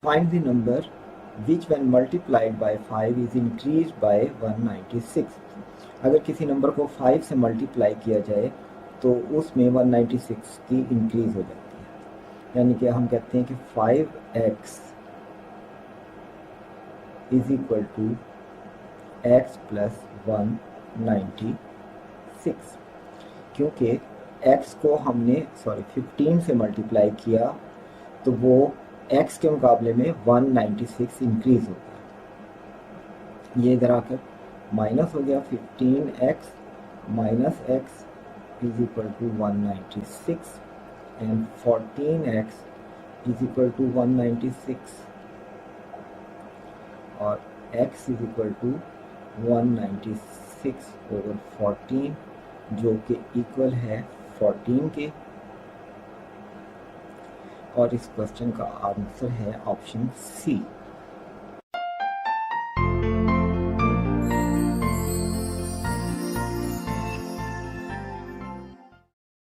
Find the number which when multiplied by 5 is increased by 196. अगर किसी number को 5 से मल्टीप्लाई किया जाए तो उसमें 196 की इंक्रीज हो जाती है, यानी कि हम कहते हैं कि 5x is equal to x plus 196, क्योंकि x को हमने 15 से मल्टीप्लाई किया तो वो x के मुकाबले में 196 इंक्रीज हो गया। ये इधर आकर माइनस हो गया, 15x minus x is equal to 196 and 14x is equal to 196 और x is equal to 196 over 14 जो कि इक्वल है 14 के। और इस क्वेश्चन का आंसर है ऑप्शन सी।